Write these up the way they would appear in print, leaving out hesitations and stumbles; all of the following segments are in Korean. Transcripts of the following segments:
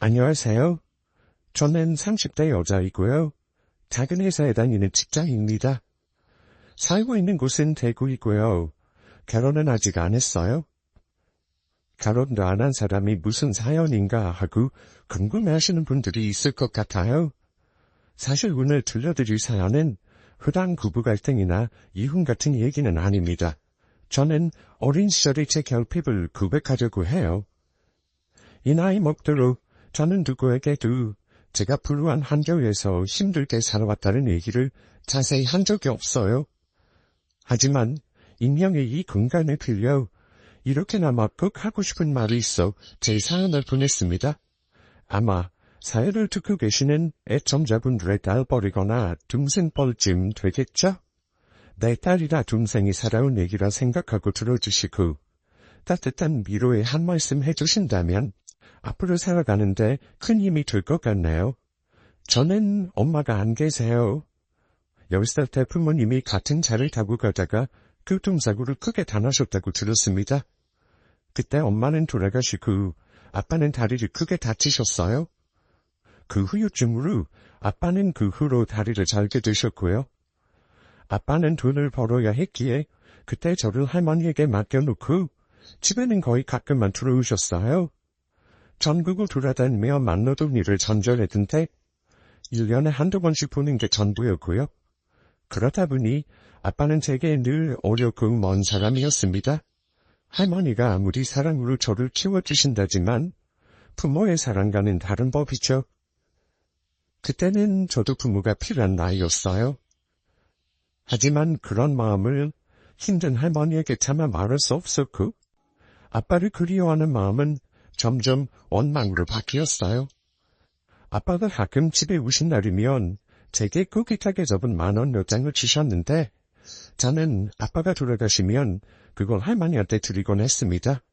안녕하세요. 저는 30대 여자이고요. 작은 회사에 다니는 직장인입니다. 살고 있는 곳은 대구이고요. 결혼은 아직 안 했어요. 결혼도 안 한 사람이 무슨 사연인가 하고 궁금해하시는 분들이 있을 것 같아요. 사실 오늘 들려드릴 사연은 흔한 부부 갈등이나 이혼 같은 얘기는 아닙니다. 저는 어린 시절의 제 결핍을 고백하려고 해요. 이 나이 먹도록 저는 누구에게도 제가 불우한 환경에서 힘들게 살아왔다는 얘기를 자세히 한 적이 없어요. 하지만 익명의 이 공간을 빌려 이렇게나마 꼭 하고 싶은 말이 있어 제 사연을 보냈습니다. 아마 사연을 듣고 계시는 애청자분들의 딸뻘이거나 동생뻘쯤 되겠죠? 내 딸이나 동생이 살아온 얘기라 생각하고 들어주시고 따뜻한 위로의 한 말씀 해주신다면 앞으로 살아가는데 큰 힘이 될 것 같네요. 저는 엄마가 안 계세요. 10살 때 부모님이 같은 차를 타고 가다가 교통사고를 크게 당하셨다고 들었습니다. 그때 엄마는 돌아가시고 아빠는 다리를 크게 다치셨어요. 그 후유증으로 아빠는 그 후로 다리를 잘게 되셨고요. 아빠는 돈을 벌어야 했기에 그때 저를 할머니에게 맡겨놓고 집에는 거의 가끔만 들어오셨어요. 전국을 돌아다니며 만나던 일을 전전했던데 1년에 한두 번씩 보는 게 전부였고요. 그러다 보니 아빠는 제게 늘 어렵고 먼 사람이었습니다. 할머니가 아무리 사랑으로 저를 키워주신다지만 부모의 사랑과는 다른 법이죠. 그때는 저도 부모가 필요한 나이였어요. 하지만 그런 마음을 힘든 할머니에게 차마 말할 수 없었고 아빠를 그리워하는 마음은 점점 원망으로 바뀌었어요. 아빠가 가끔 집에 오신 날이면 제게 꾸깃하게 접은 10,000원 몇 장을 주셨는데 저는 아빠가 돌아가시면 그걸 할머니한테 드리곤 했습니다.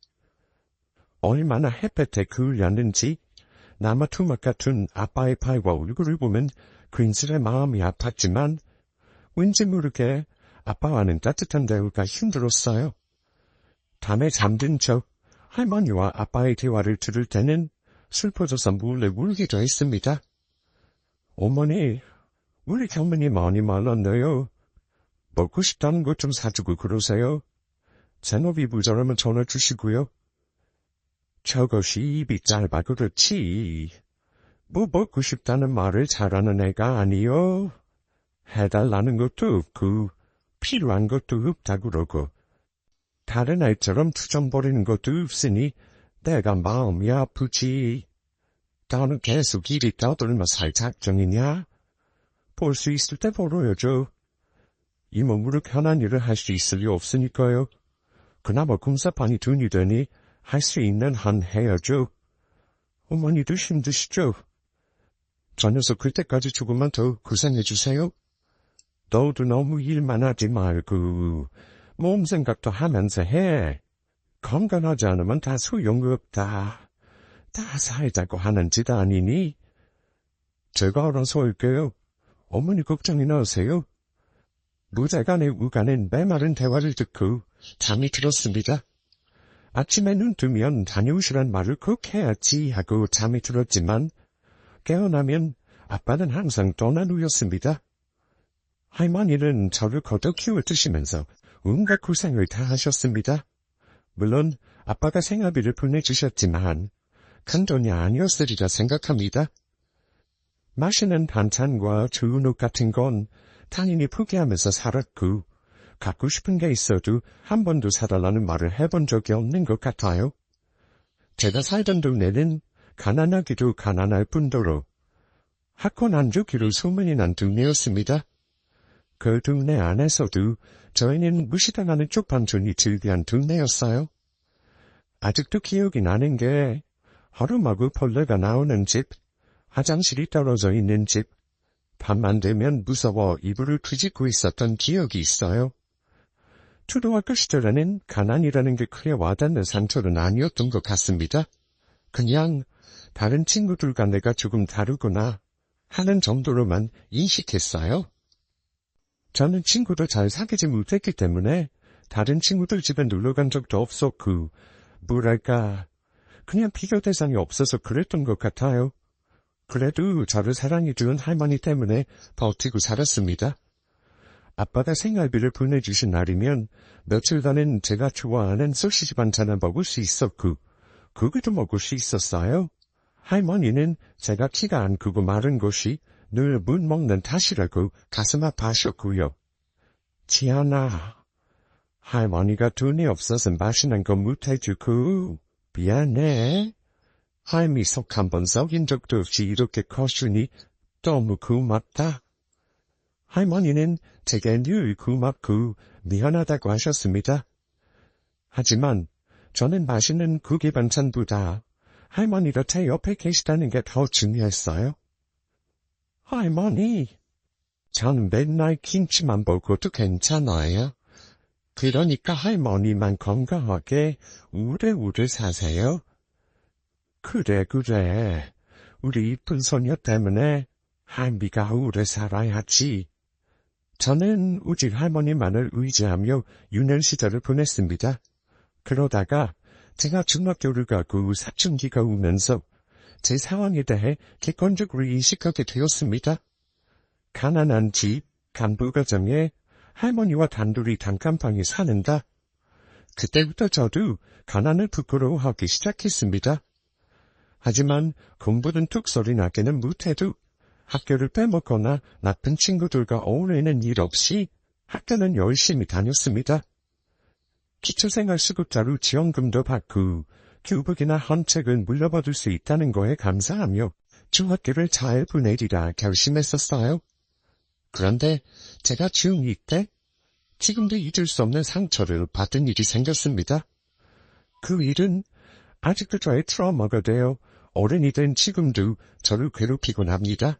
얼마나 햇볕에 그을렸는지 나무토막 같은 아빠의 팔과 얼굴을 보면 괜스레 마음이 아팠지만 왠지 모르게 아빠와는 따뜻한 대화가 힘들었어요. 밤에 잠든 척 할머니와 아빠의 대화를 들을 때는 슬퍼져서 몰래 울기도 했습니다. 어머니, 우리 할머니 많이 말랐네요. 먹고 싶다는 것 좀 사주고 그러세요. 생업이 부자라면 전화 주시고요. 저것이 입이 짧아 그렇지. 뭐 먹고 싶다는 말을 잘하는 애가 아니요. 해달라는 것도 없고 필요한 것도 없다 그러고 다른 애처럼 투정 부리는 것도 없으니 내가 마음이 아프지. 너는 계속 입이 떠들며 살 작정이냐? 볼 수 있을 때 벌어야죠. 이 몸으로 편한 일을 할 수 있을 리 없으니까요. 그나마 공사판이 돈이 되니 할 수 있는 한 해야죠. 어머니도 힘드시죠? 저 녀석 그때까지 조금만 더 고생해주세요. 너도 너무 일만 하지 말고 몸 생각도 하면서 해. 건강하지 않으면 다 소용없다. 다 살자고 하는 짓 아니니? 제가 알아서 할게요. 어머니 걱정이나 하세요. 무자간의 우간은 메마른 대화를 듣고 잠이 들었습니다. 아침에 눈 뜨면 다녀오시란 말을 꼭 해야지 하고 잠이 들었지만 깨어나면 아빠는 항상 떠난 후였습니다. 할머니는 저를 거둬 키워주시면서 온갖 고생을 다 하셨습니다. 물론 아빠가 생활비를 보내주셨지만 큰 돈이 아니었으리라 생각합니다. 맛있는 반찬과 좋은 옷 같은 건 당연히 포기하면서 살았고 갖고 싶은 게 있어도 한 번도 사달라는 말을 해본 적이 없는 것 같아요. 제가 살던 동네는 가난하기도 가난할 뿐더러 학원 안 좋기로 소문이 난 동네였습니다. 그 동네 안에서도 저희는 무시당하는 쪽반촌이 즐비한 동네였어요. 아직도 기억이 나는 게 허름하고 벌레가 나오는 집, 화장실이 떨어져 있는 집, 밤만 되면 무서워 이불을 뒤집고 있었던 기억이 있어요. 초등학교 시절에는 가난이라는 게 크게 와닿는 상처는 아니었던 것 같습니다. 그냥 다른 친구들과 내가 조금 다르구나 하는 정도로만 인식했어요. 저는 친구도 잘 사귀지 못했기 때문에 다른 친구들 집에 놀러간 적도 없었고 뭐랄까 그냥 비교 대상이 없어서 그랬던 것 같아요. 그래도 저를 사랑해준 할머니 때문에 버티고 살았습니다. 아빠가 생활비를 보내주신 날이면 며칠간은 제가 좋아하는 소시지 반찬을 먹을 수 있었고 고기도 먹을 수 있었어요. 할머니는 제가 키가 안 크고 마른 것이 늘 못 먹는 탓이라고 가슴 아파하셨고요. 지안아, 할머니가 돈이 없어서 맛있는 거 못해주고 미안해. 할미 속 한 번 썩인 적도 없이 이렇게 커주니 너무 고맙다. 할머니는 제게 늘 고맙고 미안하다고 하셨습니다. 하지만 저는 맛있는 고기 반찬보다 할머니가 제 옆에 계시다는 게 더 중요했어요. 할머니, 저는 맨날 김치만 먹어도 괜찮아요. 그러니까 할머니만 건강하게 오래오래 사세요. 그래. 우리 이쁜 소녀 때문에 할미가 오래 살아야지. 저는 오직 할머니만을 의지하며 유년 시절을 보냈습니다. 그러다가 제가 중학교를 가고 사춘기가 오면서 제 상황에 대해 객관적으로 인식하게 되었습니다. 가난한 집, 간부가정에 할머니와 단둘이 단칸방에 사는다. 그때부터 저도 가난을 부끄러워하기 시작했습니다. 하지만 공부는 툭 소리 나게는 못해도 학교를 빼먹거나 나쁜 친구들과 어울리는 일 없이 학교는 열심히 다녔습니다. 기초생활수급자로 지원금도 받고 교복이나 헌책을 물려받을 수 있다는 거에 감사하며 중학교를 잘 보내리라 결심했었어요. 그런데 제가 중2 때 지금도 잊을 수 없는 상처를 받은 일이 생겼습니다. 그 일은 아직도 저의 트라우마가 되어 어른이 된 지금도 저를 괴롭히곤 합니다.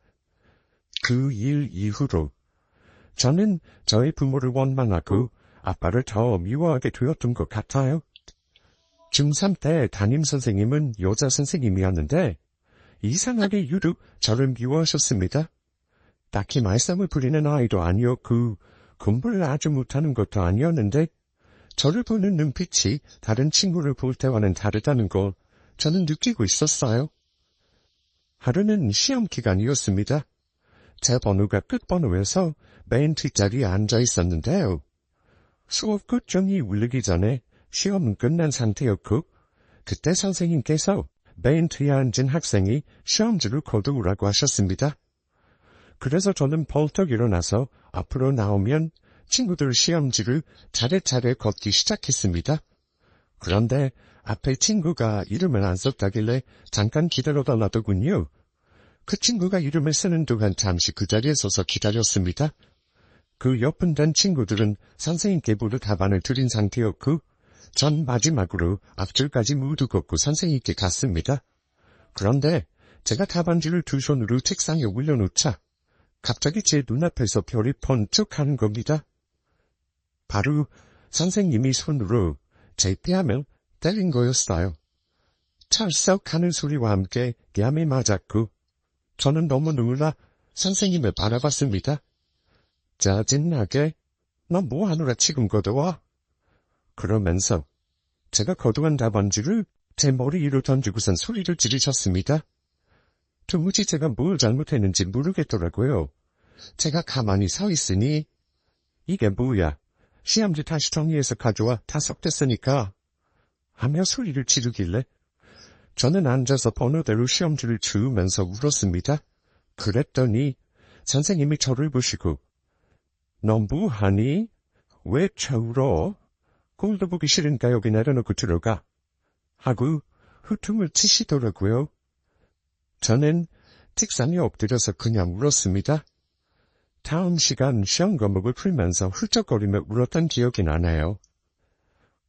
그 일 이후로 저는 저의 부모를 원망하고 아빠를 더 미워하게 되었던 것 같아요. 중3 때 담임선생님은 여자 선생님이었는데 이상하게 유독 저를 미워하셨습니다. 딱히 말썽을 부리는 아이도 아니었고 공부를 아주 못하는 것도 아니었는데 저를 보는 눈빛이 다른 친구를 볼 때와는 다르다는 걸 저는 느끼고 있었어요. 하루는 시험 기간이었습니다. 제 번호가 끝번호에서 맨 뒷자리에 앉아 있었는데요. 수업 끝종이 울리기 전에 시험은 끝난 상태였고 그때 선생님께서 맨 뒤에 앉은 학생이 시험지를 거두라고 하셨습니다. 그래서 저는 벌떡 일어나서 앞으로 나오면 친구들 시험지를 차례차례 걷기 시작했습니다. 그런데 앞에 친구가 이름을 안 썼다길래 잠깐 기다려달라더군요. 그 친구가 이름을 쓰는 동안 잠시 그 자리에 서서 기다렸습니다. 그 옆은 된 친구들은 선생님께 모두 답안을 드린 상태였고 전 마지막으로 앞줄까지 모두 걷고 선생님께 갔습니다. 그런데 제가 답안지를 두 손으로 책상에 올려놓자 갑자기 제 눈앞에서 별이 번쩍하는 겁니다. 바로 선생님이 손으로 제 뺨을 때린 거였어요. 찰썩하는 소리와 함께 뺨이 맞았고 저는 너무 놀라 선생님을 바라봤습니다. 짜증나게 너 뭐하느라 지금 거둬와? 그러면서 제가 거두한 답안지를 제 머리 위로 던지고선 소리를 지르셨습니다. 도무지 제가 뭘 잘못했는지 모르겠더라고요. 제가 가만히 서 있으니 이게 뭐야? 시험지 다시 정리해서 가져와 다 섞였으니까 하며 소리를 지르길래 저는 앉아서 번호대로 시험지를 주우면서 울었습니다. 그랬더니 선생님이 저를 보시고 너 뭐하니? 왜 쳐울어? 꼴도 보기 싫으니까 여기 내려놓고 들어가 하고 후퉁을 치시더라고요. 저는 책상에 엎드려서 그냥 울었습니다. 다음 시간 시험 과목을 풀면서 훌쩍거리며 울었던 기억이 나네요.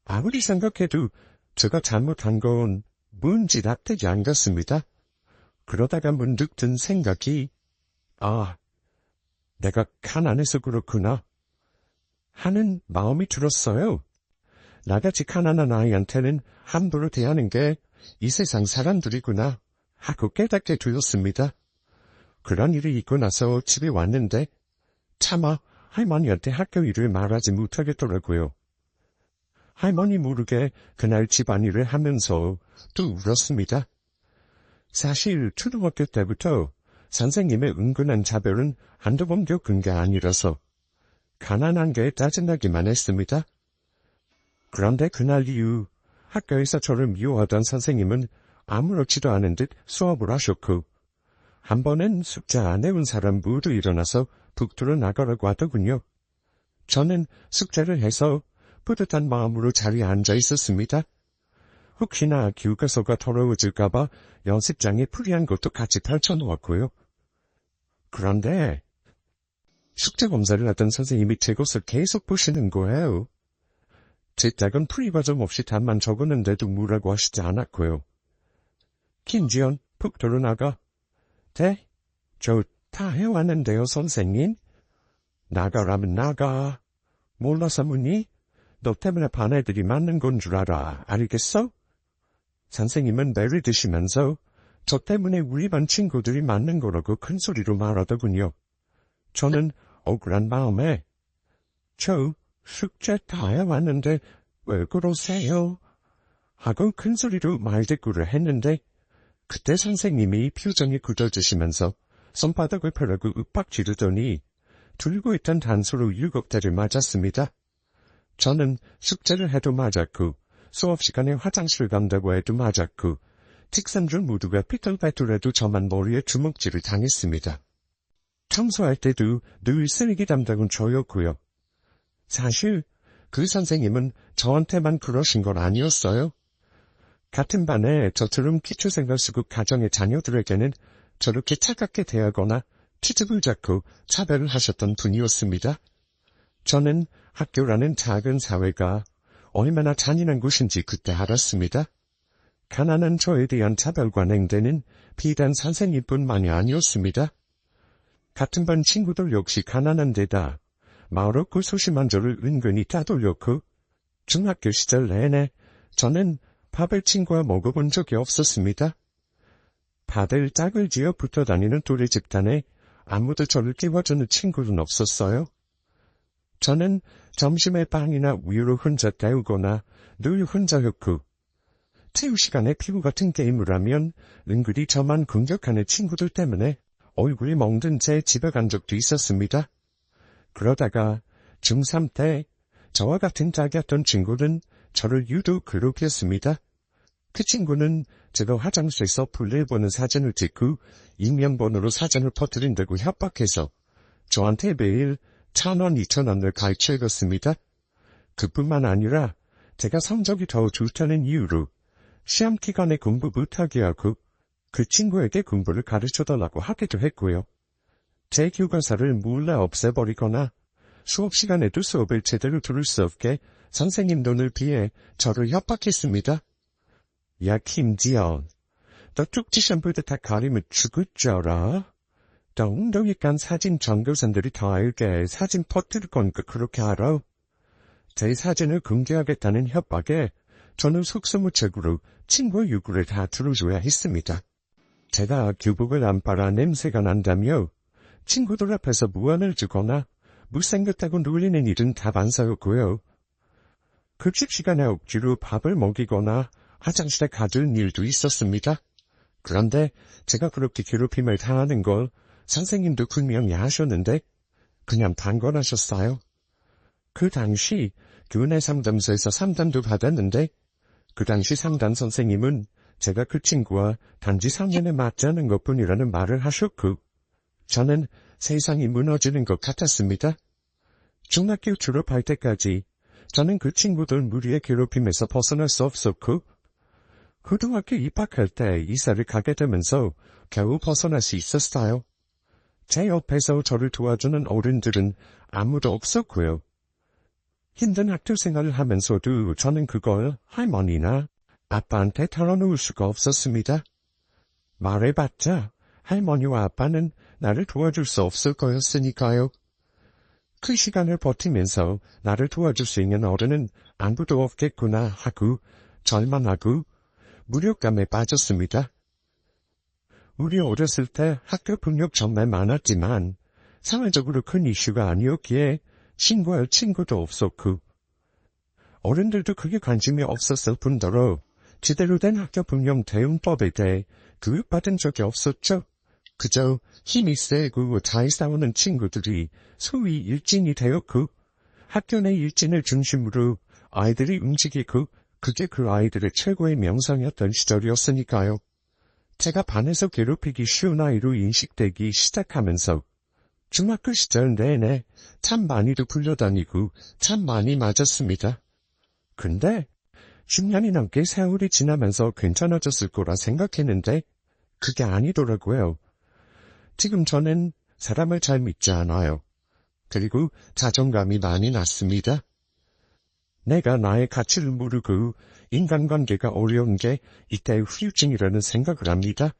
아무리 생각해도 제가 잘못한 건 뭔지 납득이 안 갔습니다. 그러다가 문득 든 생각이 내가 가난해서 그렇구나 하는 마음이 들었어요. 나같이 가난한 아이한테는 함부로 대하는 게 이 세상 사람들이구나 하고 깨닫게 되었습니다. 그런 일이 있고 나서 집에 왔는데 차마 할머니한테 학교 일을 말하지 못하겠더라고요. 할머니 모르게 그날 집안일을 하면서 또 울었습니다. 사실 초등학교 때부터 선생님의 은근한 차별은 한두 번 겪은 게 아니라서 가난한 게 짜증나기만 했습니다. 그런데 그날 이후 학교에서 저를 미워하던 선생님은 아무렇지도 않은 듯 수업을 하셨고 한 번은 숙제 안 해온 사람 모두 일어나서 북두로 나가라고 하더군요. 저는 숙제를 해서 뿌듯한 마음으로 자리에 앉아 있었습니다. 혹시나 교과서가 더러워질까봐 연습장에 풀이한 것도 같이 펼쳐놓았고요. 그런데 숙제 검사를 하던 선생님이 제 것을 계속 보시는 거예요. 제 짝은 풀이 과정 없이 답만 적었는데도 뭐라고 하시지 않았고요. 김지연, 북도로 나가. 네? 저 다 해왔는데요, 선생님. 나가라면 나가. 몰라서 묻니? 너 때문에 반 애들이 맞는 건 줄 알아. 알겠어? 선생님은 매를 드시면서 저 때문에 우리 반 친구들이 맞는 거라고 큰 소리로 말하더군요. 저는 억울한 마음에 저 숙제 다 해왔는데 왜 그러세요? 하고 큰 소리로 말대꾸를 했는데 그때 선생님이 표정이 굳어지시면서 손바닥을 펴라고 윽박 지르더니 들고 있던 단수로 7대를 맞았습니다. 저는 숙제를 해도 맞았고 수업 시간에 화장실 간다고 해도 맞았고 직선줄 모두가 삐뚤빼뚤해도 저만 머리에 주먹질을 당했습니다. 청소할 때도 늘 쓰레기 담당은 저였고요. 사실 그 선생님은 저한테만 그러신 건 아니었어요. 같은 반에 저처럼 기초생활수급 가정의 자녀들에게는 저렇게 차갑게 대하거나 트집을 잡고 차별을 하셨던 분이었습니다. 저는 학교라는 작은 사회가 얼마나 잔인한 곳인지 그때 알았습니다. 가난한 저에 대한 차별과 냉대는 비단 선생님뿐만이 아니었습니다. 같은 반 친구들 역시 가난한 데다 마을없고 소심한 저를 은근히 따돌렸고 중학교 시절 내내 저는 밥을 친구와 먹어본 적이 없었습니다. 다들 짝을 지어 붙어 다니는 또래 집단에 아무도 저를 깨워주는 친구는 없었어요. 저는 점심에 빵이나 우유로 혼자 때우거나 늘 혼자였고 체육 시간에 피구 같은 게임을 하면 은근히 저만 공격하는 친구들 때문에 얼굴이 멍든 채 집에 간 적도 있었습니다. 그러다가 중3 때 저와 같은 짝이었던 친구는 저를 유독 괴롭혔습니다. 그 친구는 제가 화장실에서 볼일 보는 사진을 찍고 익명번호로 사진을 퍼뜨린다고 협박해서 저한테 매일 1,000원, 2,000원을 가르쳐줬습니다. 그뿐만 아니라 제가 성적이 더 좋다는 이유로 시험 기간에 공부 못하게 하고 그 친구에게 공부를 가르쳐달라고 하기도 했고요. 제 교과서를 몰래 없애버리거나 수업 시간에도 수업을 제대로 들을 수 없게 선생님 눈을 피해 저를 협박했습니다. 야, 김지연, 너 쪽지 샴푸도 다 가리면 죽을 줄 알아? 너 엉덩이 깐 사진 전교생들이 다 알게 사진 퍼뜨릴 거니까 그렇게 알아? 제 사진을 공개하겠다는 협박에 저는 속수무책으로 친구의 요구를 다 들어줘야 했습니다. 제가 교복을 안 빨아 냄새가 난다며 친구들 앞에서 무안을 주거나 못생겼다고 놀리는 일은 다반사였고요. 급식 시간에 억지로 밥을 먹이거나 화장실에 가둔 일도 있었습니다. 그런데 제가 그렇게 괴롭힘을 당하는 걸 선생님도 분명히 아셨는데 그냥 방관하셨어요. 그 당시 교내 상담소에서 상담도 받았는데 그 당시 상담 선생님은 제가 그 친구와 단지 3년에 맞자는 것뿐이라는 말을 하셨고 저는 세상이 무너지는 것 같았습니다. 중학교 졸업할 때까지 저는 그 친구들 무리의 괴롭힘에서 벗어날 수 없었고 고등학교 입학할 때 이사를 가게 되면서 겨우 벗어날 수 있었어요. 제 옆에서 저를 도와주는 어른들은 아무도 없었고요. 힘든 학교 생활을 하면서도 저는 그걸 할머니나 아빠한테 털어놓을 수가 없었습니다. 말해봤자 할머니와 아빠는 나를 도와줄 수 없을 거였으니까요. 그 시간을 버티면서 나를 도와줄 수 있는 어른은 아무도 없겠구나 하고 절망하고 무력감에 빠졌습니다. 우리 어렸을 때 학교 폭력 정말 많았지만 사회적으로 큰 이슈가 아니었기에 신고할 친구도 없었고 어른들도 크게 관심이 없었을 뿐더러 제대로 된 학교 분명 대응법에 대해 교육받은 적이 없었죠. 그저 힘이 세고 잘 싸우는 친구들이 소위 일진이 되었고 학교 내 일진을 중심으로 아이들이 움직이고 그게 그 아이들의 최고의 명성이었던 시절이었으니까요. 제가 반에서 괴롭히기 쉬운 아이로 인식되기 시작하면서 중학교 시절 내내 참 많이도 불려다니고 참 많이 맞았습니다. 근데 10년이 넘게 세월이 지나면서 괜찮아졌을 거라 생각했는데 그게 아니더라고요. 지금 저는 사람을 잘 믿지 않아요. 그리고 자존감이 많이 낮습니다. 내가 나의 가치를 모르고 인간관계가 어려운 게 이때의 후유증이라는 생각을 합니다.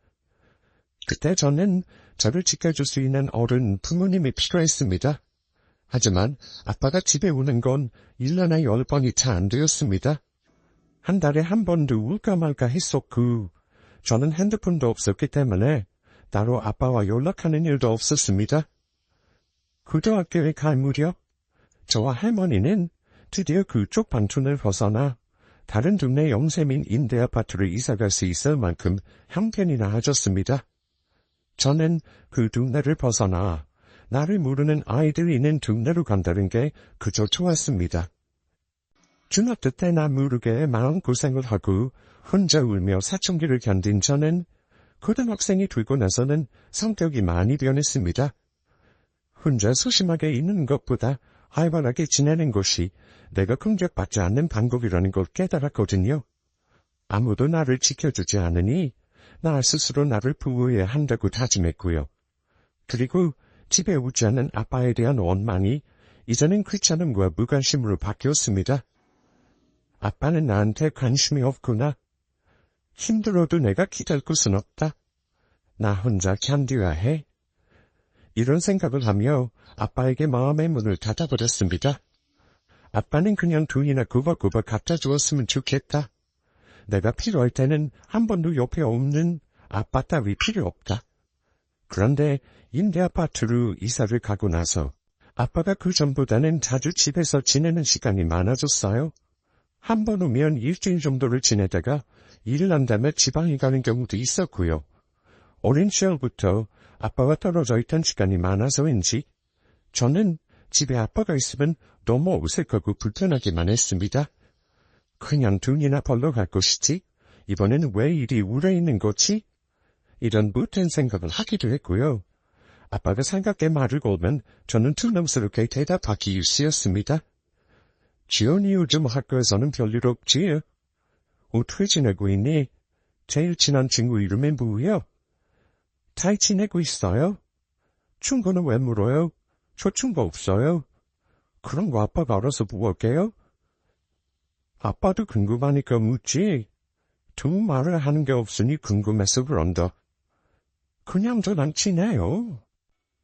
그때 저는 저를 지켜줄 수 있는 어른 부모님이 필요했습니다. 하지만 아빠가 집에 오는 건 1년에 10번이 차 안 되었습니다. 한 달에 한 번도 울까 말까 했었고 저는 핸드폰도 없었기 때문에 따로 아빠와 연락하는 일도 없었습니다. 고등학교에 갈 무렵 저와 할머니는 드디어 그쪽 방촌을 벗어나 다른 동네 영세민 임대아파트로 이사갈 수 있을 만큼 형편이 나아졌습니다. 저는 그 동네를 벗어나 나를 모르는 아이들이 있는 동네로 간다는 게 그저 좋았습니다. 중학교 때 나 모르게 마음고생을 하고 혼자 울며 사춘기를 견딘 저는 고등학생이 되고 나서는 성격이 많이 변했습니다. 혼자 소심하게 있는 것보다 활발하게 지내는 것이 내가 공격받지 않는 방법이라는 걸 깨달았거든요. 아무도 나를 지켜주지 않으니 나 스스로 나를 보호해야 한다고 다짐했고요. 그리고 집에 오지 않는 아빠에 대한 원망이 이제는 귀찮음과 무관심으로 바뀌었습니다. 아빠는 나한테 관심이 없구나. 힘들어도 내가 기댈 곳은 없다. 나 혼자 견뎌야 해. 이런 생각을 하며 아빠에게 마음의 문을 닫아버렸습니다. 아빠는 그냥 돈이나 구박구박 갖다 주었으면 좋겠다. 내가 필요할 때는 한 번도 옆에 없는 아빠 따위 필요 없다. 그런데 임대아파트로 이사를 가고 나서 아빠가 그 전보다는 자주 집에서 지내는 시간이 많아졌어요. 한 번 오면 일주일 정도를 지내다가 일 난다며 지방에 가는 경우도 있었고요. 어린 시절부터 아빠와 떨어져 있던 시간이 많아서인지 저는 집에 아빠가 있으면 너무 어색하고 불편하기만 했습니다. 그냥 돈이나 벌러 갈 것이지 이번에는 왜 이리 오래 있는 거지? 이런 못된 생각을 하기도 했고요. 아빠가 생각에 말을 걸면 저는 투명스럽게 대답하기 일쑤였습니다. 지연이 요즘 학교에서는 별일 없지? 어떻게 지내고 있니? 제일 친한 친구 이름이 뭐예요? 잘 지내고 있어요? 충고는 왜 물어요? 저 충고 없어요. 그런 거 아빠가 알아서 물을게요. 아빠도 궁금하니까 묻지. 두 말을 하는 게 없으니 궁금해서 그런다. 그냥 저랑 친해요.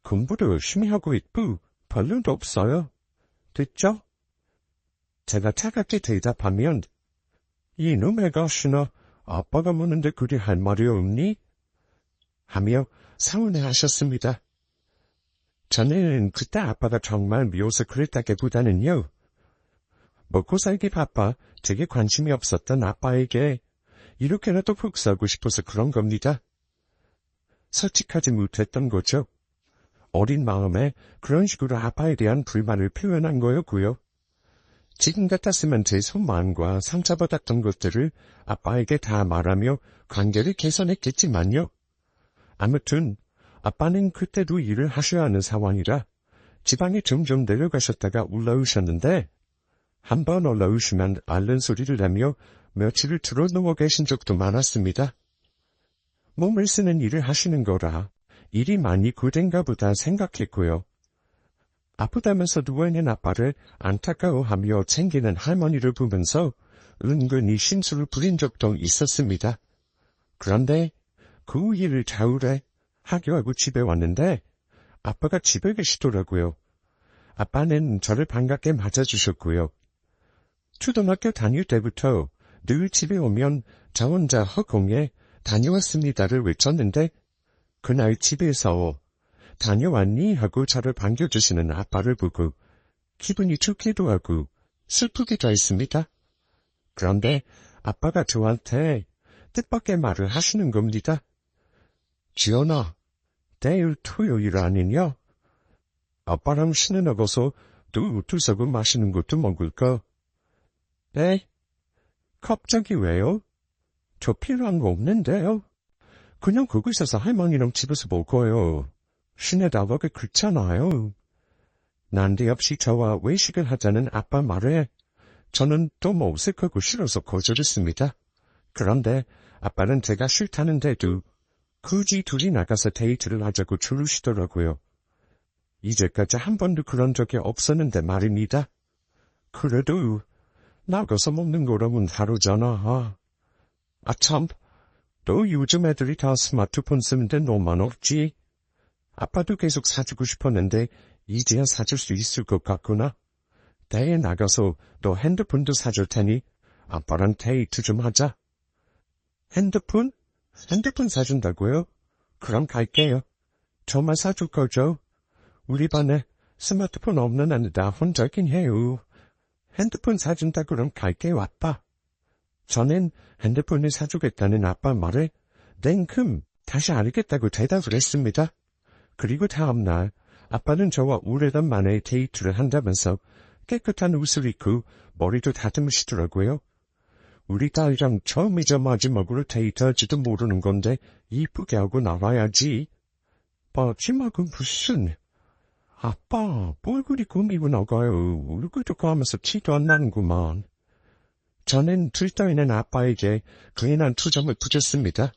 공부도 열심히 하고 있고 별일도 없어요. 됐죠? 제가 차갑게 대답하면 이놈의 가시나 아빠가 묻는데 그리 할 말이 없니? 하며 서운해하셨습니다. 저는 그때 아빠가 정말 미워서 그랬다기보다는요. 먹고 살기 바빠 되게 관심이 없었던 아빠에게 이렇게라도 푹 살고 싶어서 그런 겁니다. 솔직하지 못했던 거죠. 어린 마음에 그런 식으로 아빠에 대한 불만을 표현한 거였고요. 지금 같았으면 제 속마음과 상처받았던 것들을 아빠에게 다 말하며 관계를 개선했겠지만요. 아무튼 아빠는 그때도 일을 하셔야 하는 상황이라 지방에 점점 내려가셨다가 올라오셨는데 한번 올라오시면 앓는 소리를 내며 며칠을 들어 누워 계신 적도 많았습니다. 몸을 쓰는 일을 하시는 거라 일이 많이 고된가 보다 생각했고요. 아프다면서 누워있는 아빠를 안타까워하며 챙기는 할머니를 보면서 은근히 심술을 부린 적도 있었습니다. 그런데 그 2일 자울에 학교하고 집에 왔는데 아빠가 집에 계시더라고요. 아빠는 저를 반갑게 맞아주셨고요. 초등학교 다닐 때부터 늘 집에 오면 저 혼자 허공에 다녀왔습니다를 외쳤는데 그날 집에서 다녀왔니? 하고 저를 반겨주시는 아빠를 보고 기분이 좋기도 하고 슬프기도 했습니다. 그런데 아빠가 저한테 뜻밖의 말을 하시는 겁니다. 지연아, 내일 토요일 아니냐? 아빠랑 신에 나가서 두서고 마시는 것도 먹을까? 네? 갑자기 왜요? 저 필요한 거 없는데요? 그냥 거기 있어서 할머니랑 집에서 볼 거예요. 신에 나가기 그렇잖아요. 난데없이 저와 외식을 하자는 아빠 말에 저는 너무 어색하고 싫어서 거절했습니다. 그런데 아빠는 제가 싫다는데도 굳이 둘이 나가서 데이트를 하자고 주르시더라고요. 이제까지 한 번도 그런 적이 없었는데 말입니다. 그래도 나가서 먹는 거라면 다르잖아. 참, 또 요즘 애들이 다 스마트폰 쓰는데 너만 없지. 아빠도 계속 사주고 싶었는데 이제야 사줄 수 있을 것 같구나. 대회 나가서 너 핸드폰도 사줄 테니 아빠랑 데이트 좀 하자. 핸드폰? 핸드폰 사준다고요? 그럼 갈게요. 저만 사줄 거죠? 우리 반에 스마트폰 없는 애는 다 혼자긴 해요. 핸드폰 사준다 그럼 갈게요, 아빠. 저는 핸드폰을 사주겠다는 아빠 말에 냉큼 다시 알겠다고 대답을 했습니다. 그리고 다음날 아빠는 저와 오래간만에 데이트를 한다면서 깨끗한 옷을 입고 머리도 다듬으시더라고요. 우리 딸이랑 처음이자 마지막으로 데이트할지도 모르는 건데 이쁘게 하고 나와야지. 마지막은 무슨... 아빠, 뭘 그리 꾸미고 나가요. 얼굴도 가면서 티도 안 나는구만. 저는 들떠있는 아빠에게 괜한 투정을 부렸습니다.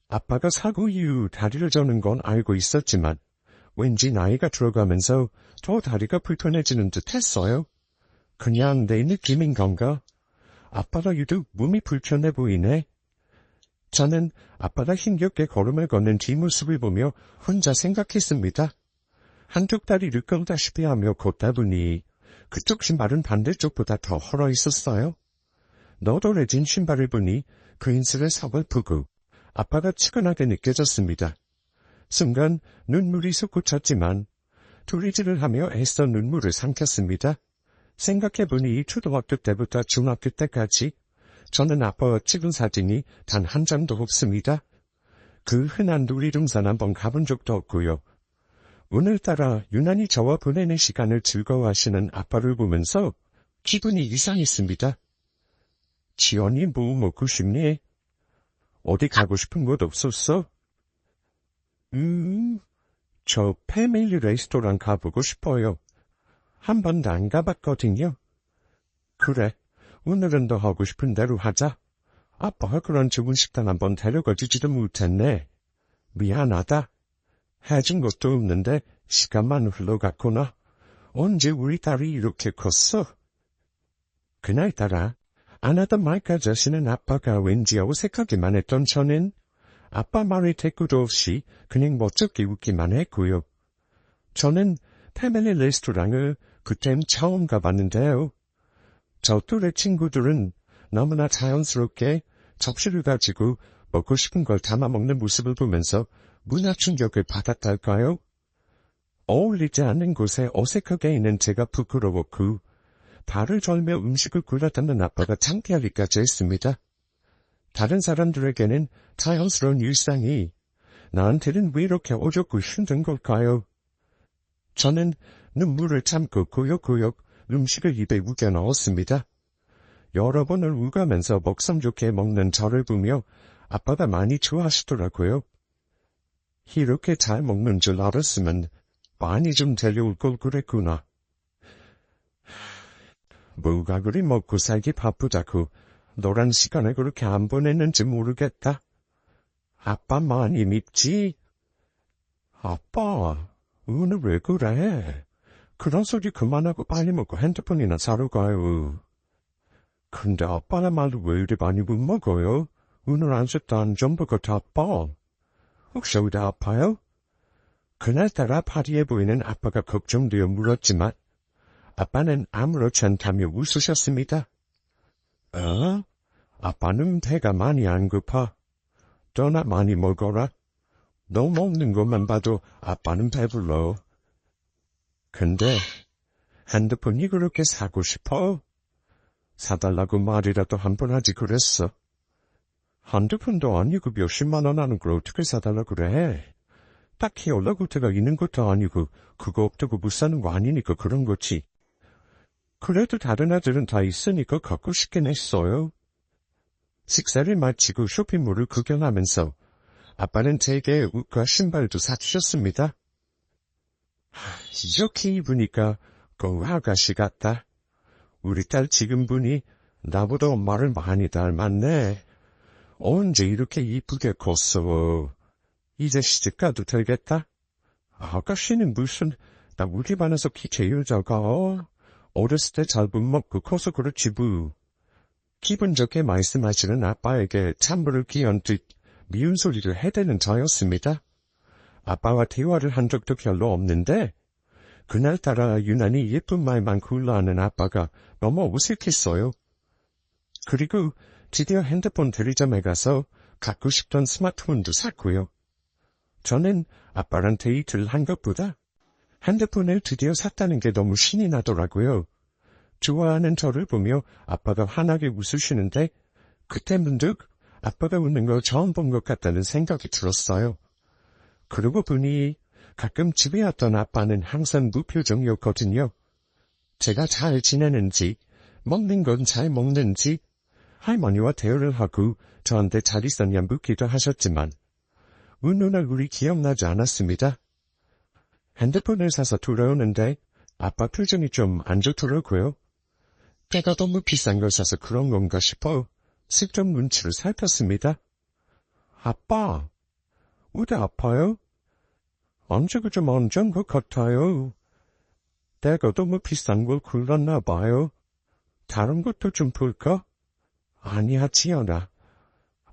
아빠가 사고 이후 다리를 저는 건 알고 있었지만 왠지 나이가 들어가면서 더 다리가 불편해지는 듯 했어요. 그냥 내 느낌인 건가? 아빠가 유독 몸이 불편해 보이네. 저는 아빠가 힘겹게 걸음을 걷는 뒷모습을 보며 혼자 생각했습니다. 한쪽 다리를 꺾다시피 하며 걷다 보니 그쪽 신발은 반대쪽보다 더 헐어 있었어요. 너덜해진 신발을 보니 그 인슬을 서글프고 아빠가 측은하게 느껴졌습니다. 순간 눈물이 솟구쳤지만 투리질을 하며 애써 눈물을 삼켰습니다. 생각해보니 초등학교 때부터 중학교 때까지 저는 아빠와 찍은 사진이 단 한 장도 없습니다. 그 흔한 놀이동산 한번 가본 적도 없고요. 오늘따라 유난히 저와 보내는 시간을 즐거워하시는 아빠를 보면서 기분이 이상했습니다. 지연이 뭐 먹고 싶니? 어디 가고 싶은 곳 없었어? 저 패밀리 레스토랑 가보고 싶어요. 한 번도 안 가봤거든요. 그래, 오늘은 너 하고 싶은 대로 하자. 아빠가 그런 좋은 식당 한번 데려가주지도 못했네. 미안하다. 해준 것도 없는데 시간만 흘러갔구나. 언제 우리 딸이 이렇게 컸어? 그날따라 안 하던 말까지 하시는 아빠가 왠지 어색하기만 했던 저는 아빠 말에 대꾸도 없이 그냥 멋쩍게 웃기만 했고요. 저는 패밀리 레스토랑을 그땐 처음 가봤는데요. 저 또래 친구들은 너무나 자연스럽게 접시를 가지고 먹고 싶은 걸 담아 먹는 모습을 보면서 문화 충격을 받았달까요? 어울리지 않는 곳에 어색하게 있는 제가 부끄러웠고 발을 절며 음식을 골라담는 아빠가 창피하기까지 했습니다. 다른 사람들에게는 자연스러운 일상이 나한테는 왜 이렇게 어렵고 힘든 걸까요? 저는 눈물을 참고 고역고역 음식을 입에 우겨 넣었습니다. 여러 번을 우가면서 먹성 좋게 먹는 저를 보며 아빠가 많이 좋아하시더라고요. 이렇게 잘 먹는 줄 알았으면 많이 좀 데려올 걸 그랬구나. 뭐가 그리 먹고 살기 바쁘다고 너란 시간을 그렇게 안 보냈는지 모르겠다. 아빠 많이 밉지? 아빠, 오늘 왜 그래? 그런 소리 그만하고 빨리 먹고 핸드폰이나 사러 가요. 근데 아빠는 말도 왜 이리 많이 못 먹어요? 오늘 안 썼던 전부가 다 아빠. 혹시 어디 아파요? 그날따라 파리해 보이는 아빠가 걱정되어 물었지만 아빠는 아무렇지 않다며 웃으셨습니다. 아빠는 배가 많이 안 고파. 너나 많이 먹어라. 너 먹는 것만 봐도 아빠는 배불러. 근데 핸드폰이 그렇게 사고 싶어? 사달라고 말이라도 한 번 하지 그랬어. 한두 푼도 아니고 몇십만 원 하는 걸 어떻게 사달라고 그래. 딱히 연락구태가 있는 것도 아니고 그거 없다고 못 사는 거 아니니까 그런 거지. 그래도 다른 아들은 다 있으니까 갖고 싶긴 했어요. 식사를 마치고 쇼핑몰을 구경하면서 아빠는 제게 옷과 신발도 사주셨습니다. 이렇게 입으니까 그 아가씨 같다. 우리 딸 지금 보니 나보다 엄마를 많이 닮았네. 언제 이렇게 이쁘게 컸어. 이제 시집가도 되겠다. 아가씨는 무슨, 나 우리 반에서 키 제일 작아. 어렸을 때 잘 못 먹고 커서 그렇지 뭐. 기분 좋게 말씀하시는 아빠에게 찬물을 끼얹듯 미운 소리를 해대는 저였습니다. 아빠와 대화를 한 적도 별로 없는데 그날따라 유난히 예쁜 말만 굴러하는 아빠가 너무 어색했어요. 그리고 드디어 핸드폰 대리점에 가서 갖고 싶던 스마트폰도 샀고요. 저는 아빠랑 데이트를 한 것보다 핸드폰을 드디어 샀다는 게 너무 신이 나더라고요. 좋아하는 저를 보며 아빠가 환하게 웃으시는데 그때 문득 아빠가 웃는 걸 처음 본 것 같다는 생각이 들었어요. 그러고 보니 가끔 집에 왔던 아빠는 항상 무표정이었거든요. 제가 잘 지내는지, 먹는 건 잘 먹는지, 할머니와 대화를 하고 저한테 잘 있었냐 묻기도 하셨지만 웃는 얼굴이 기억나지 않았습니다. 핸드폰을 사서 돌아오는데 아빠 표정이 좀 안 좋더라고요. 때가 너무 비싼 걸 사서 그런 건가 싶어 슬쩍 눈치를 살폈습니다. 아빠, 어디 아파요? 언제가 좀 언제인 것 같아요. 때가 너무 비싼 걸 골랐나 봐요. 다른 것도 좀 볼까? 아니야, 지연아.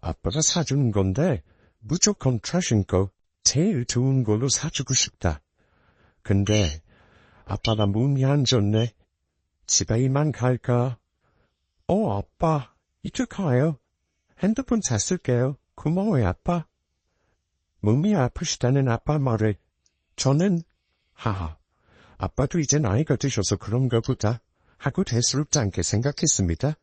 아빠가 사주는 건데 무조건 트래신 거, 제일 좋은 걸로 사주고 싶다. 근데 아빠가 몸이 안 좋네. 집에 이만 갈까? 아빠, 이쪽 가요. 핸드폰 잘 쓸게요. 고마워요, 아빠. 몸이 아프시다는 아빠 말에 저는 하하, 아빠도 이제 나이가 드셔서 그런가 보다 하고 대수롭지 않게 생각했습니다.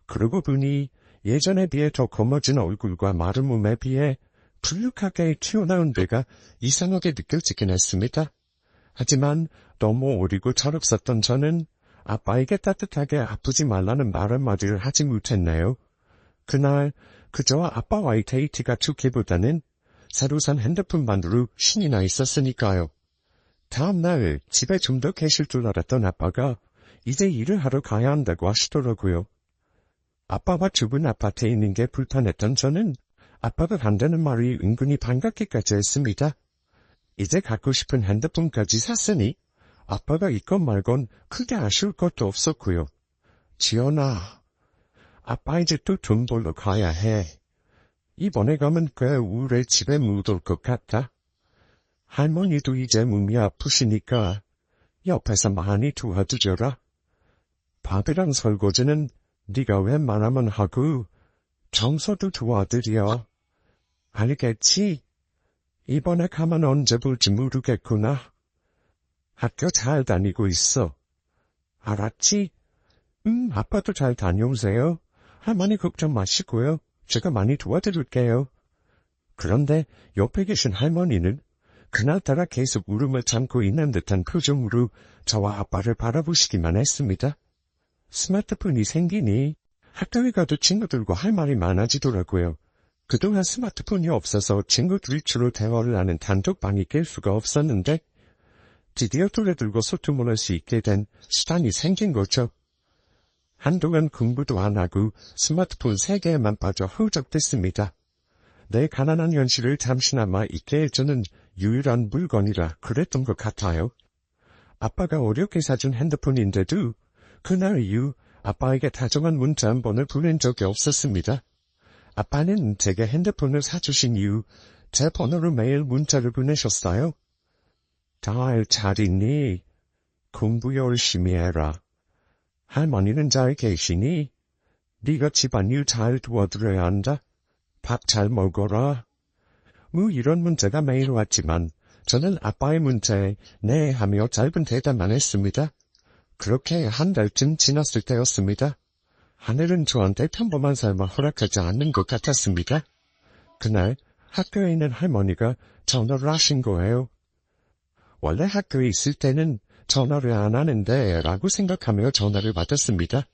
그러고 보니 예전에 비해 더 검어진 얼굴과 마른 몸에 비해 불룩하게 튀어나온 데가 이상하게 느껴지긴 했습니다. 하지만 너무 어리고 철없었던 저는 아빠에게 따뜻하게 아프지 말라는 말 한마디를 하지 못했네요. 그날 그저 아빠와의 데이트가 좋기보다는 새로 산 핸드폰만으로 신이 나 있었으니까요. 다음날 집에 좀 더 계실 줄 알았던 아빠가 이제 일을 하러 가야 한다고 하시더라고요. 아빠와 좁은 아파트에 있는 게 불편했던 저는 아빠가 간다는 말이 은근히 반갑기까지 했습니다. 이제 갖고 싶은 핸드폰까지 샀으니 아빠가 있건 말건 크게 아쉬울 것도 없었고요. 지연아, 아빠 이제 또 돈 벌러 가야 해. 이번에 가면 꽤 오래 집에 못 올 것 같다. 할머니도 이제 몸이 아프시니까 옆에서 많이 도와주줘라. 밥이랑 설거지는 네가 웬만하면 하고 청소도 도와드려. 알겠지? 이번에 가면 언제 볼지 모르겠구나. 학교 잘 다니고 있어. 알았지? 아빠도 잘 다녀오세요. 할머니 걱정 마시고요. 제가 많이 도와드릴게요. 그런데 옆에 계신 할머니는 그날따라 계속 울음을 참고 있는 듯한 표정으로 저와 아빠를 바라보시기만 했습니다. 스마트폰이 생기니 학교에 가도 친구들과 할 말이 많아지더라고요. 그동안 스마트폰이 없어서 친구들이 주로 대화를 하는 단톡방이 낄 수가 없었는데 드디어 또래들과 소통을 할 수 있게 된 수단이 생긴 거죠. 한동안 공부도 안 하고 스마트폰 세계에만 빠져 허우적댔습니다. 내 가난한 현실을 잠시나마 잊게 해주는 유일한 물건이라 그랬던 것 같아요. 아빠가 어렵게 사준 핸드폰인데도 그날 이후 아빠에게 다정한 문자 한 번을 보낸 적이 없었습니다. 아빠는 제게 핸드폰을 사주신 이후 제 번호로 매일 문자를 보내셨어요. 딸 잘 있니? 공부 열심히 해라. 할머니는 잘 계시니? 네가 집안일 잘 도와드려야 한다. 밥 잘 먹어라. 뭐 이런 문자가 매일 왔지만 저는 아빠의 문자에 네 하며 짧은 대답만 했습니다. 그렇게 한 달쯤 지났을 때였습니다. 하늘은 저한테 평범한 삶을 허락하지 않는 것 같았습니다. 그날 학교에 있는 할머니가 전화를 하신 거예요. 원래 학교에 있을 때는 전화를 안 하는데 라고 생각하며 전화를 받았습니다.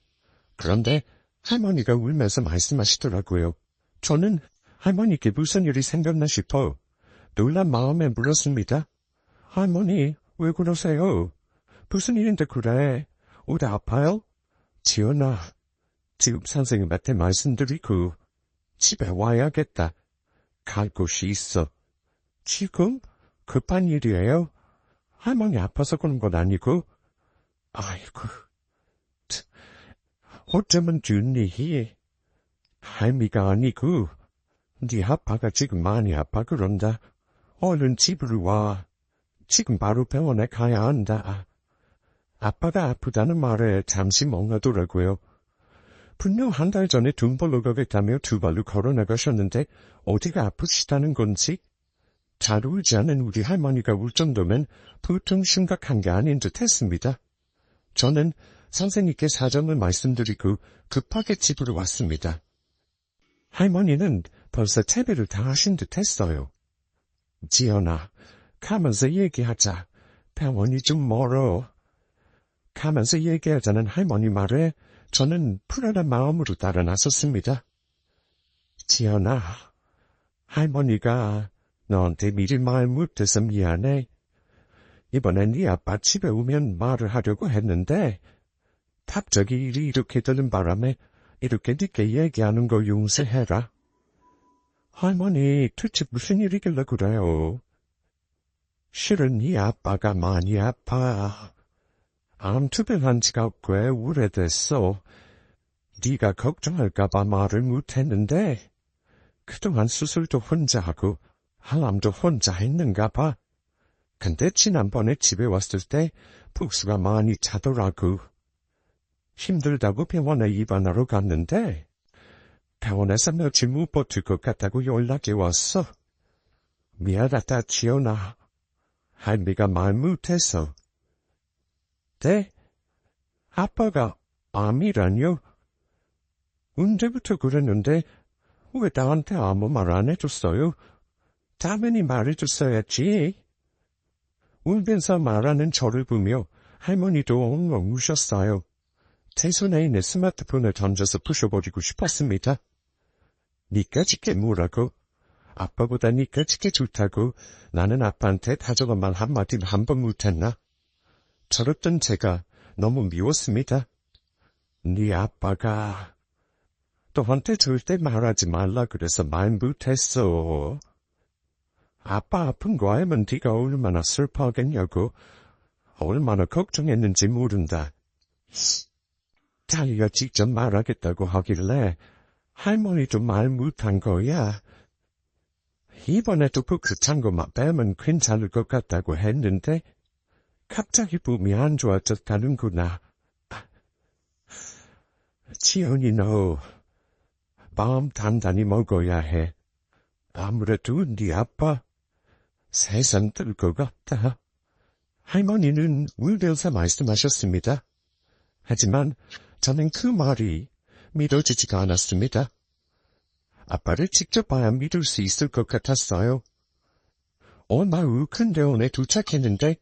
그런데 할머니가 울면서 말씀하시더라고요. 저는 할머니께 무슨 일이 생겼나 싶어 놀란 마음에 물었습니다. 할머니, 왜 그러세요? 무슨 일인데 그래? 어디 아파요? 지연아, 지금 선생님한테 말씀드리고 집에 와야겠다. 갈 곳이 있어. 지금? 급한 일이에요? 할머니 아파서 그런 건 아니고? 아이고, 어쩌면 준니? 할미가 아니고 네 아빠가 지금 많이 아파 그런다. 얼른 집으로 와. 지금 바로 병원에 가야 한다. 아빠가 아프다는 말에 잠시 멍하더라고요. 분명 한 달 전에 돈 벌러 가겠다며 두 발로 걸어 나가셨는데 어디가 아프시다는 건지? 잘 울지 않은 우리 할머니가 울 정도면 보통 심각한 게 아닌 듯 했습니다. 저는 선생님께 사정을 말씀드리고 급하게 집으로 왔습니다. 할머니는 벌써 채비를 다 하신 듯 했어요. 지연아, 가면서 얘기하자. 병원이 좀 멀어. 가면서 얘기하자는 할머니 말에 저는 불안한 마음으로 따라 나섰습니다. 지연아, 할머니가 너한테 미리 말 못해서 미안해. 이번엔 네 아빠 집에 오면 말을 하려고 했는데 갑자기 일이 이렇게 되는 바람에 이렇게 늦게 얘기하는 거 용서해라. 할머니, 도대체 무슨 일이길래 그래요? 실은 네 아빠가 많이 아파. 암투병한 지가 꽤 오래됐어. 네가 걱정할까봐 말을 못했는데 그동안 수술도 혼자 하고 할암도 혼자 했는가 봐. 근데 지난번에 집에 왔을 때 복수가 많이 차더라고. 힘들다고 병원에 입원하러 갔는데 병원에서 며칠 못 버틸 것 같다고 연락이 왔어. 미안하다 지연아. 할미가 말 못해서. 네? 아빠가 암이라뇨? 언제부터 그랬는데 왜 나한테 아무 말 안 해줬어요? 당연히 말해줬어야지. 울면서 말하는 저를 보며 할머니도 엉엉 우셨어요. 제 손에 있는 스마트폰을 던져서 부셔버리고 싶었습니다. 니까짓게 뭐라고? 아빠보다 니까짓게 좋다고 나는 아빠한테 다정한 말 한마디 한 번 못했나? 저랬던 제가 너무 미웠습니다. 네 아빠가 너한테 절대 말하지 말라 그래서 말 못했어. 아빠 아픈 거 알면 네가 얼마나 슬퍼하겠냐고. 얼마나 걱정했는지 모른다. 자기가 직접 말하겠다고 하길래 할머니도 말 못한 거야. 이번에도 그딴 것만 빼면 괜찮을 것 같다고 했는데 갑자기 몸이 안 좋아졌다는구나. 지연이 너 마음 단단히 먹어야 해. 아무래도 네 아빠 세상 뜰 것 같다. 할머니는 울면서 말씀하셨습니다. 하지만 저는 그 말이 믿어지지가 않았습니다. 아빠를 직접 봐야 믿을 수 있을 것 같았어요. 얼마 후 큰 병원에 도착했는데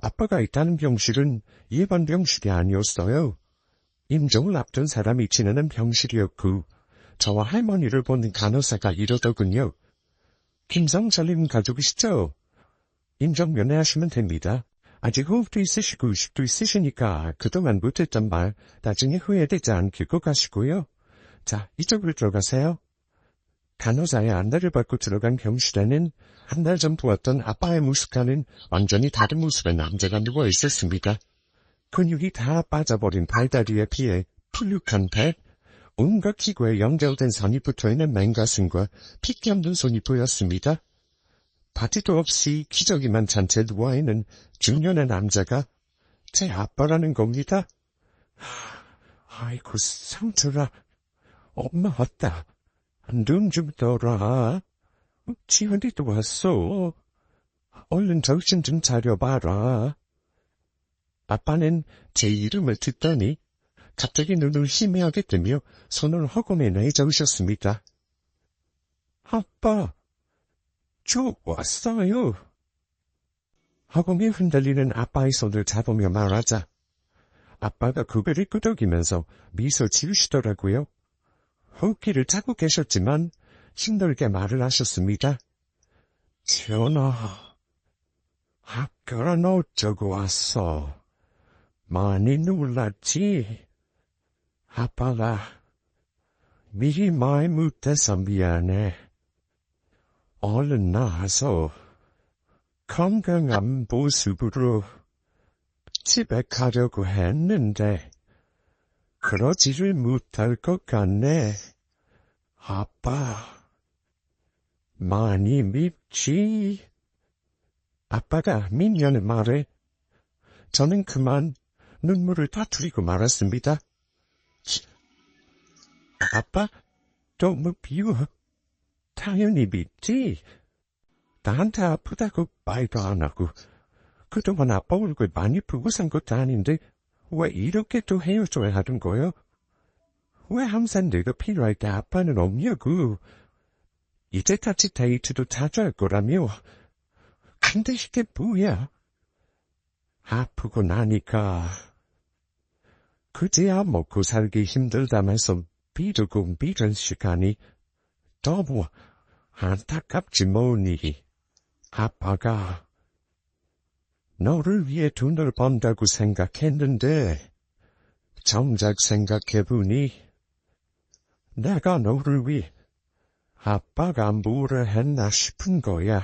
아빠가 있다는 병실은 일반 병실이 아니었어요. 임종을 앞둔 사람이 지내는 병실이었고 저와 할머니를 보는 간호사가 이러더군요. 김성철님 가족이시죠? 임종 면회하시면 됩니다. 아직 호흡도 있으시고 의식도 있으시니까 그동안 못했던 말 나중에 후회되지 않고 가시고요. 자, 이쪽으로 들어가세요. 간호사의 안내를 받고 들어간 병실에는 한 달 전 보았던 아빠의 모습과는 완전히 다른 모습의 남자가 누워 있었습니다. 근육이 다 빠져버린 발다리에 비해 풀육한 배, 온갖 기구에 연결된 선이 붙어있는 맨가슴과 핏기 없는 손이 보였습니다. 바지도 없이 기저귀만 찬 채 누워있는 중년의 남자가 제 아빠라는 겁니다. 아이고 상처라. 엄마 왔다. 눈 좀 떠라. 지연이도 왔어. 얼른 정신 좀 차려봐라. 아빠는 제 이름을 듣더니 갑자기 눈을 희미하게 뜨며 손을 허공에 내저으셨습니다. 아빠, 저 왔어요. 허공에 흔들리는 아빠의 손을 잡으며 말하자 아빠가 고개를 끄덕이면서 미소 지으시더라고요. 호흡기를 차고 계셨지만 힘들게 말을 하셨습니다. 전하, 학교는 어쩌고 왔어. 많이 놀랐지? 아빠가 미리 말 못해서 미안해. 얼른 나와서 건강한 모습으로 집에 가려고 했는데 그러지를 못할 것 같네. 아빠, 많이 밉지? 아빠가 밉냐는 말에 저는 그만 눈물을 터뜨리고 말았습니다. 아빠, 너무 비워. 당연히 밉지. 나한테 아프다고 말도 안 하고 그동안 아빠 얼굴 많이 보고 산 것도 아닌데 왜 이렇게 또 헤어져야 하는 거요? 왜 항상 내가 필요할 때 아빠는 없냐고. 이제 같이 데이트도 자주 할 거라며. 근데 이게 뭐야? 아프고 나니까 그제야 먹고 살기 힘들다면서 비두고 비던 시간이 너무 안타깝지 뭐니. 아빠가 너를 위해 돈을 번다고 생각했는데 정작 생각해보니 내가 너를 위해 아빠가 뭐라 했나 싶은 거야.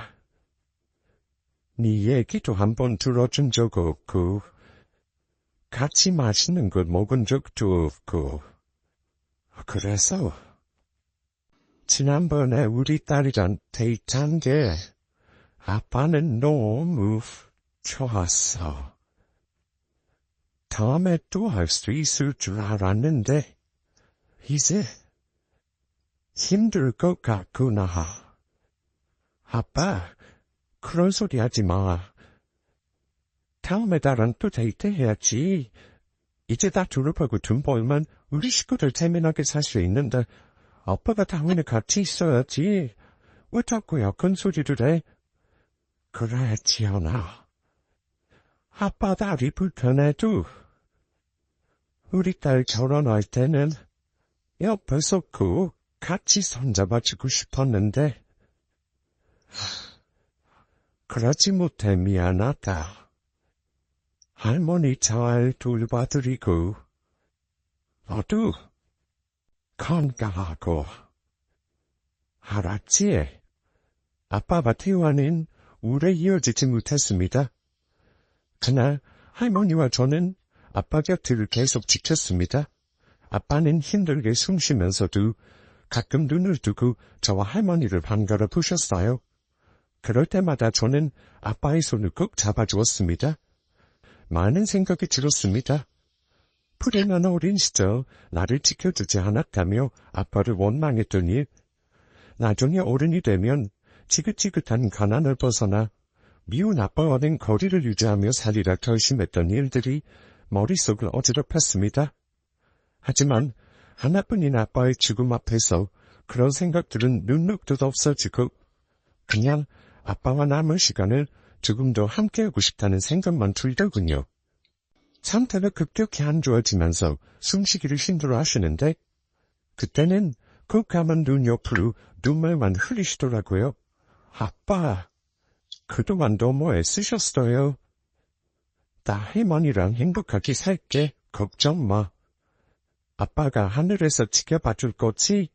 네 얘기도 한번 들어준 적 없고 같이 맛있는 걸 먹은 적도 없고 그래서 지난번에 우리 딸이랑 데이트한 게 아빠는 너무 좋았어. 다음에 또 할 수 있을 줄 알았는데 이제 힘들 것 같구나. 아빠, 그런 소리 하지 마. 다음에 나랑 또 데이트해야지. 이제 다 졸업하고 돈 벌면 우리 식구들 재미나게 살 수 있는데 아빠가 당연히 같이 있어야지. 왜 자꾸 약한 소리를 해? 그래, 지연아. 아빠 다리 불편해도 우리 딸 결혼할 때는 옆에서 꼭 같이 손잡아주고 싶었는데 그러지 못해 미안하다. 할머니 잘 돌봐드리고 너도 건강하고 알았지? 아빠와 대화는 오래 이어지지 못했습니다. 그날 할머니와 저는 아빠 곁을 계속 지켰습니다. 아빠는 힘들게 숨 쉬면서도 가끔 눈을 뜨고 저와 할머니를 반가워 보셨어요. 그럴 때마다 저는 아빠의 손을 꼭 잡아주었습니다. 많은 생각이 들었습니다. 불행한 어린 시절 나를 지켜주지 않았다며 아빠를 원망했던 일, 나중에 어른이 되면 지긋지긋한 가난을 벗어나 미운 아빠와는 거리를 유지하며 살리라 결심했던 일들이 머릿속을 어지럽혔습니다. 하지만 하나뿐인 아빠의 죽음 앞에서 그런 생각들은 눈녹듯 없어지고 그냥 아빠와 남은 시간을 조금 더 함께하고 싶다는 생각만 들더군요. 상태가 급격히 안 좋아지면서 숨쉬기를 힘들어 하시는데 그때는 그 감은 눈 옆으로 눈물만 흘리시더라고요. 아빠, 그동안 너무 애쓰셨어요. 나 할머니랑 행복하게 살게. 걱정 마. 아빠가 하늘에서 지켜봐줄 거지?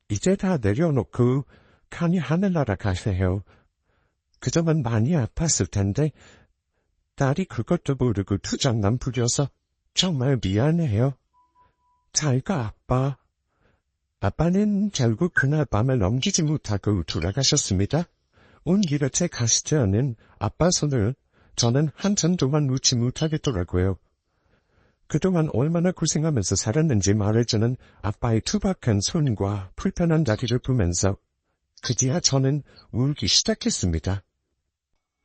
이제 다 내려놓고 간이 하늘나라 가세요. 그동안 많이 아팠을 텐데 딸이 그것도 모르고 투정만 부려서 정말 미안해요. 잘 가, 아빠. 아빠는 결국 그날 밤을 넘기지 못하고 돌아가셨습니다. 온 길에 제 가시지않은 아빠 손을 저는 한참 동안 놓지 못하겠더라고요. 그동안 얼마나 고생하면서 살았는지 말해주는 아빠의 투박한 손과 불편한 다리를 보면서 그제야 저는 울기 시작했습니다.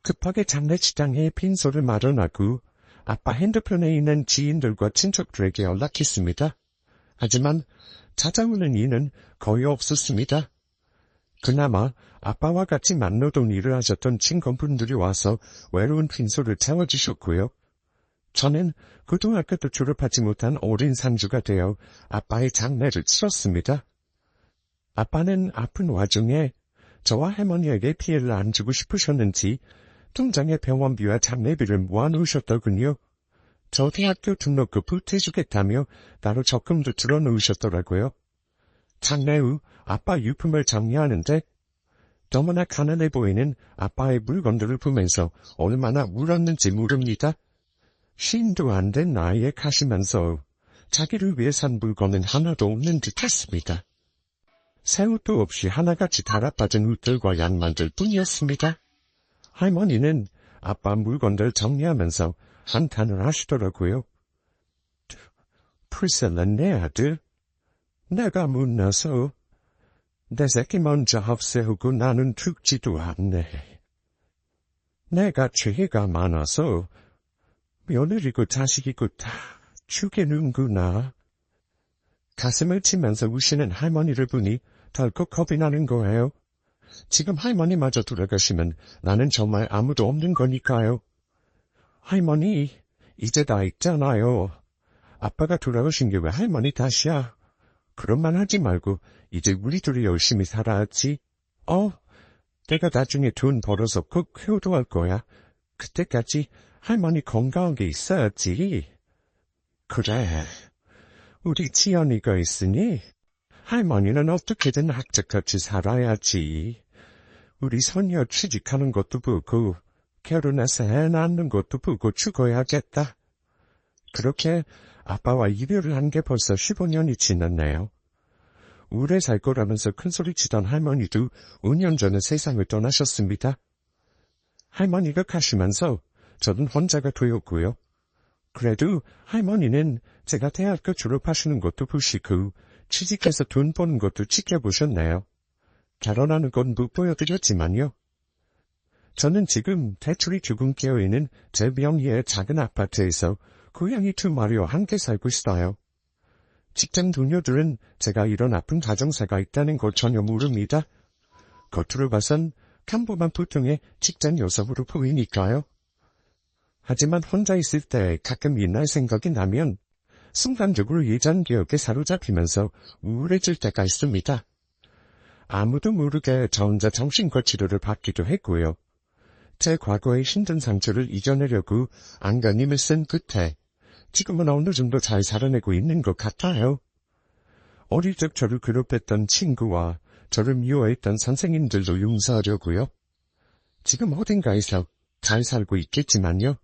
급하게 장례식장에 빈소를 마련하고 아빠 핸드폰에 있는 지인들과 친척들에게 연락했습니다. 하지만 찾아오는 이는 거의 없었습니다. 그나마 아빠와 같이 만노동 일을 하셨던 친구분들이 와서 외로운 빈소를 채워주셨고요. 저는 고등학교도 졸업하지 못한 어린 상주가 되어 아빠의 장례를 치렀습니다. 아빠는 아픈 와중에 저와 할머니에게 피해를 안 주고 싶으셨는지 통장에 병원비와 장례비를 모아놓으셨더군요. 저 대학교 등록금 보태주겠다며 따로 적금도 들어놓으셨더라고요. 장례 후 아빠 유품을 정리하는데 너무나 가난해 보이는 아빠의 물건들을 보면서 얼마나 울었는지 모릅니다. 쉰도 안 된 나이에 가시면서 자기를 위해 산 물건은 하나도 없는 듯했습니다. 새 옷도 없이 하나같이 달아빠진 옷들과 양말들 뿐이었습니다. 할머니는 아빠 물건들 정리하면서 한탄을 하시더라고요. 풀셀은 내 아들. 내가 못나서 내 새끼 먼저 없애우고 나는 죽지도 않네. 내가 죄가 많아서 며느리고 자식이고 다 죽이는구나. 가슴을 치면서 우시는 할머니를 보니 덜컥 겁이 나는 거예요. 지금 할머니마저 돌아가시면 나는 정말 아무도 없는 거니까요. 할머니, 이제 다 있잖아요. 아빠가 돌아오신 게 왜 할머니 탓이야? 그런 말 하지 말고 이제 우리 둘이 열심히 살아야지. 내가 나중에 돈 벌어서 꼭 효도할 거야. 그때까지 할머니 건강하게 있어야지. 그래, 우리 지연이가 있으니 할머니는 어떻게든 학자같이 살아야지. 우리 손녀 취직하는 것도 보고 결혼해서 애 낳는 것도 보고 죽어야겠다. 그렇게 아빠와 이별을 한 게 벌써 15년이 지났네요. 오래 살 거라면서 큰소리치던 할머니도 5년 전에 세상을 떠나셨습니다. 할머니가 가시면서 저는 혼자가 되었고요. 그래도 할머니는 제가 대학교 졸업하시는 것도 보시고 취직해서 돈 버는 것도 지켜보셨네요. 결혼하는 건 못 보여드렸지만요. 저는 지금 대출이 조금 깨어있는 제 명의의 작은 아파트에서 고양이 2마리와 함께 살고 있어요. 직장 동료들은 제가 이런 아픈 가정사가 있다는 걸 전혀 모릅니다. 겉으로 봐선 평범한 보통의 직장 여성으로 보이니까요. 하지만 혼자 있을 때 가끔 옛날 생각이 나면 순간적으로 예전 기억에 사로잡히면서 우울해질 때가 있습니다. 아무도 모르게 저 혼자 정신과 치료를 받기도 했고요. 제 과거의 힘든 상처를 이겨내려고 안간힘을 쓴 끝에 지금은 어느 정도 잘 살아내고 있는 것 같아요. 어릴 적 저를 괴롭혔던 친구와 저를 미워했던 선생님들도 용서하려고요. 지금 어딘가에서 잘 살고 있겠지만요.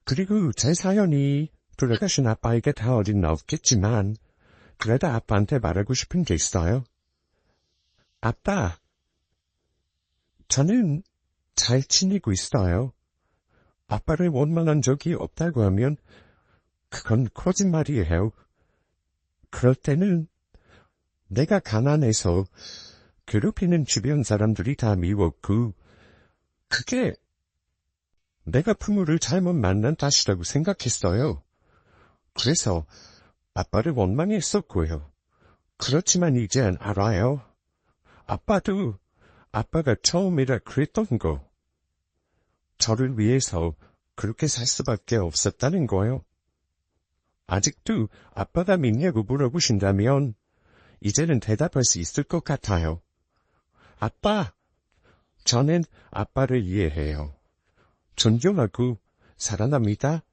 그리고 제 사연이 돌아가신 아빠에게 다 어딘 없겠지만 그래도 아빠한테 말하고 싶은 게 있어요. 아빠, 저는 잘 지내고 있어요. 아빠를 원망한 적이 없다고 하면 그건 거짓말이에요. 그럴 때는 내가 가난해서 괴롭히는 주변 사람들이 다 미웠고 그게 내가 부모를 잘못 만난 탓이라고 생각했어요. 그래서 아빠를 원망했었고요. 그렇지만 이젠 알아요. 아빠도 아빠가 처음이라 그랬던 거. 저를 위해서 그렇게 살 수밖에 없었다는 거요. 아직도 아빠가 믿냐고 물어보신다면 이제는 대답할 수 있을 것 같아요. 아빠, 저는 아빠를 이해해요. 존경하고 사랑합니다.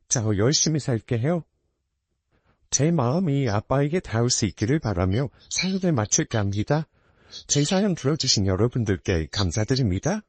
저 열심히 살게요. 제 마음이 아빠에게 닿을 수 있기를 바라며 사연을 마칠까 합니다. 제 사연 들어주신 여러분들께 감사드립니다.